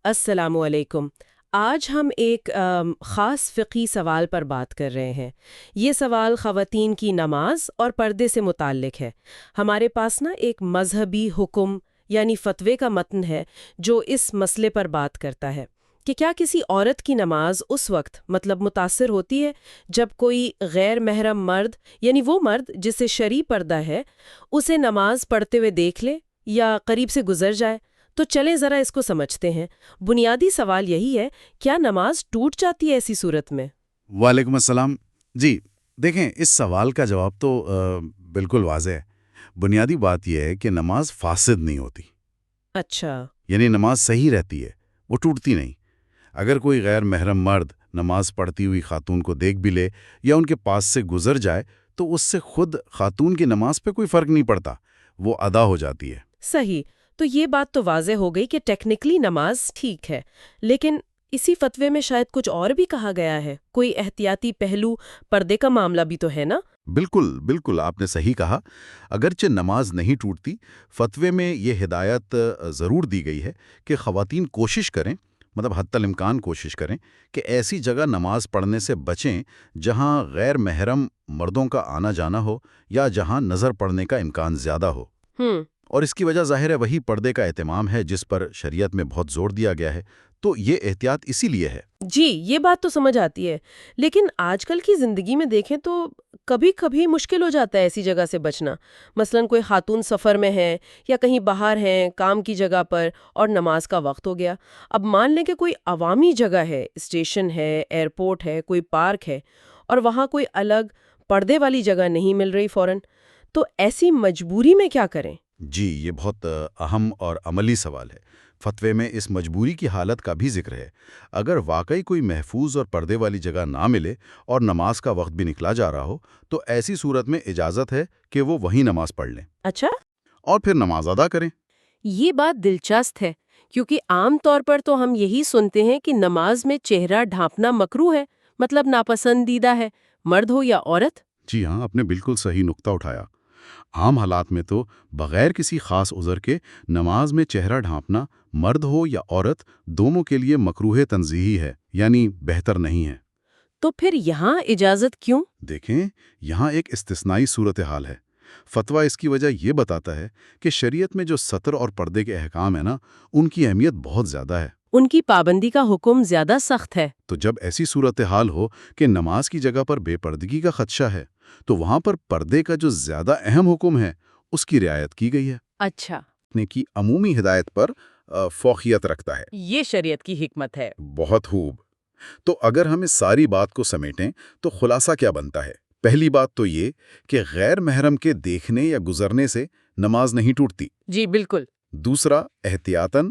السلام علیکم۔ آج ہم ایک خاص فقہی سوال پر بات کر رہے ہیں۔ یہ سوال خواتین کی نماز اور پردے سے متعلق ہے۔ ہمارے پاس نا ایک مذہبی حکم یعنی فتوے کا متن ہے جو اس مسئلے پر بات کرتا ہے کہ کیا کسی عورت کی نماز اس وقت متاثر ہوتی ہے جب کوئی غیر محرم مرد یعنی وہ مرد جسے شرعی پردہ ہے اسے نماز پڑھتے ہوئے دیکھ لے یا قریب سے گزر جائے؟ تو چلیں ذرا اس کو سمجھتے ہیں۔ بنیادی سوال یہی ہے، کیا نماز ٹوٹ جاتی ہے ایسی صورت میں؟ وعلیکم السلام۔ جی دیکھیں، اس سوال کا جواب تو بالکل واضح ہے۔ بنیادی بات یہ ہے کہ نماز فاسد نہیں ہوتی، اچھا۔ یعنی نماز صحیح رہتی ہے، وہ ٹوٹتی نہیں۔ اگر کوئی غیر محرم مرد نماز پڑھتی ہوئی خاتون کو دیکھ بھی لے یا ان کے پاس سے گزر جائے تو اس سے خود خاتون کی نماز پہ کوئی فرق نہیں پڑتا، وہ ادا ہو جاتی ہے۔ صحیح، تو یہ بات تو واضح ہو گئی کہ ٹیکنیکلی نماز ٹھیک ہے، لیکن اسی فتوے میں شاید کچھ اور بھی کہا گیا ہے، کوئی احتیاطی پہلو، پردے کا معاملہ بھی تو ہے نا؟ بالکل بالکل، آپ نے صحیح کہا۔ اگرچہ نماز نہیں ٹوٹتی، فتوے میں یہ ہدایت ضرور دی گئی ہے کہ خواتین کوشش کریں، حتی الامکان کوشش کریں کہ ایسی جگہ نماز پڑھنے سے بچیں جہاں غیر محرم مردوں کا آنا جانا ہو یا جہاں نظر پڑنے کا امکان زیادہ ہو۔ اور اس کی وجہ ظاہر ہے وہی پردے کا اہتمام ہے جس پر شریعت میں بہت زور دیا گیا ہے، تو یہ احتیاط اسی لیے ہے۔ جی، یہ بات تو سمجھ آتی ہے، لیکن آج کل کی زندگی میں دیکھیں تو کبھی کبھی مشکل ہو جاتا ہے ایسی جگہ سے بچنا۔ مثلاً کوئی خاتون سفر میں ہے یا کہیں باہر ہیں کام کی جگہ پر اور نماز کا وقت ہو گیا۔ اب مان لیں کہ کوئی عوامی جگہ ہے، اسٹیشن ہے، ایئرپورٹ ہے، کوئی پارک ہے، اور وہاں کوئی الگ پردے والی جگہ نہیں مل رہی فوراً، تو ایسی مجبوری میں کیا کریں؟ جی، یہ بہت اہم اور عملی سوال ہے۔ فتوے میں اس مجبوری کی حالت کا بھی ذکر ہے۔ اگر واقعی کوئی محفوظ اور پردے والی جگہ نہ ملے اور نماز کا وقت بھی نکلا جا رہا ہو تو ایسی صورت میں اجازت ہے کہ وہ وہیں نماز پڑھ لیں اچھا، اور پھر نماز ادا کریں۔ یہ بات دلچسپ ہے، کیونکہ عام طور پر تو ہم یہی سنتے ہیں کہ نماز میں چہرہ ڈھانپنا مکروہ ہے، ناپسندیدہ ہے، مرد ہو یا عورت۔ جی ہاں، آپ نے بالکل صحیح نقطہ اٹھایا۔ عام حالات میں تو بغیر کسی خاص عذر کے نماز میں چہرہ ڈھانپنا مرد ہو یا عورت دونوں کے لیے مکروہ تنزیہی ہے، یعنی بہتر نہیں ہے۔ تو پھر یہاں اجازت کیوں؟ دیکھیں، یہاں ایک استثنائی صورتحال ہے۔ فتویٰ اس کی وجہ یہ بتاتا ہے کہ شریعت میں جو ستر اور پردے کے احکام ہیں نا، ان کی اہمیت بہت زیادہ ہے۔ ان کی پابندی کا حکم زیادہ سخت ہے۔ تو جب ایسی صورتحال ہو کہ نماز کی جگہ پر بے پردگی کا خدشہ ہے تو وہاں پر پردے کا جو زیادہ اہم حکم ہے اس کی رعایت کی گئی ہے۔ اچھا، نے کی عمومی ہدایت پر فوقیت رکھتا ہے۔ یہ شریعت کی حکمت ہے۔ بہت خوب۔ تو اگر ہم اس ساری بات کو سمیٹیں تو خلاصہ کیا بنتا ہے؟ پہلی بات تو یہ کہ غیر محرم کے دیکھنے یا گزرنے سے نماز نہیں ٹوٹتی۔ جی بالکل۔ دوسرا، احتیاطاً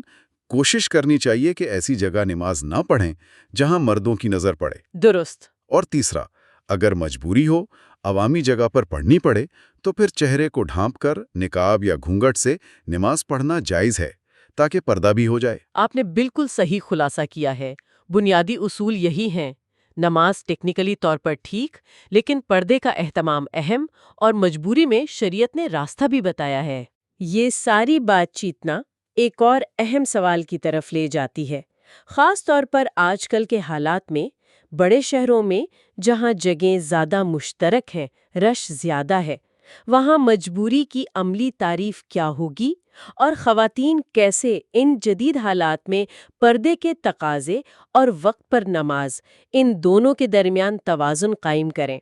کوشش کرنی چاہیے کہ ایسی جگہ نماز نہ پڑھیں جہاں مردوں کی نظر پڑے۔ درست۔ اور تیسرا، اگر مجبوری ہو، عوامی جگہ پر پڑھنی پڑے تو پھر چہرے کو ڈھانپ کر نقاب یا گھونگھٹ سے نماز پڑھنا جائز ہے تاکہ پردہ بھی ہو جائے۔ آپ نے بالکل صحیح خلاصہ کیا ہے۔ بنیادی اصول یہی ہیں: نماز ٹیکنیکلی طور پر ٹھیک، لیکن پردے کا اہتمام اہم، اور مجبوری میں شریعت نے راستہ بھی بتایا ہے۔ یہ ساری بات چیت نا ایک اور اہم سوال کی طرف لے جاتی ہے، خاص طور پر آج کل کے حالات میں، بڑے شہروں میں جہاں جگہیں زیادہ مشترک ہیں، رش زیادہ ہے، وہاں مجبوری کی عملی تعریف کیا ہوگی اور خواتین کیسے ان جدید حالات میں پردے کے تقاضے اور وقت پر نماز، ان دونوں کے درمیان توازن قائم کریں۔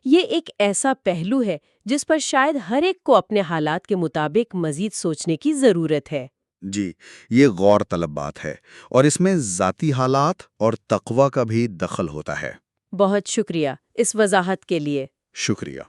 یہ ایک ایسا پہلو ہے جس پر شاید ہر ایک کو اپنے حالات کے مطابق مزید سوچنے کی ضرورت ہے۔ جی، یہ غور طلب بات ہے اور اس میں ذاتی حالات اور تقوی کا بھی دخل ہوتا ہے۔ بہت شکریہ اس وضاحت کے لیے۔ شکریہ۔